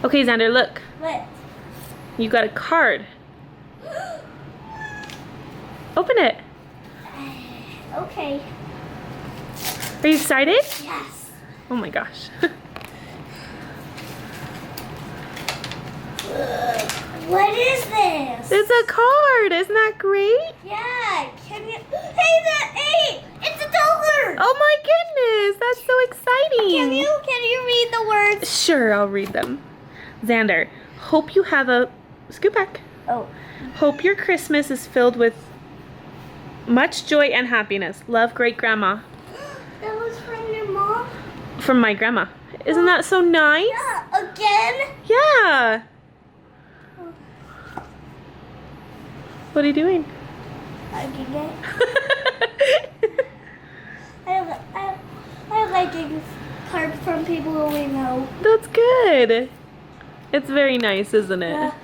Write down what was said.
Okay, Xander, look. What? You got a card. Open it. Okay. Are you excited? Yes. Oh my gosh. What is this? It's a card. Isn't that great? Yeah. Can you? Hey, the 8. It's a dollar. Oh my goodness. That's so exciting. Can you read the words? Sure, I'll read them. Xander, hope you have a... Scoot back. Oh. Hope your Christmas is filled with much joy and happiness. Love, great grandma. That was from your mom? From my grandma. Isn't that so nice? Yeah. Again? Yeah. What are you doing? I can get. I like getting cards from people who we know. That's good. It's very nice, isn't it? Yeah.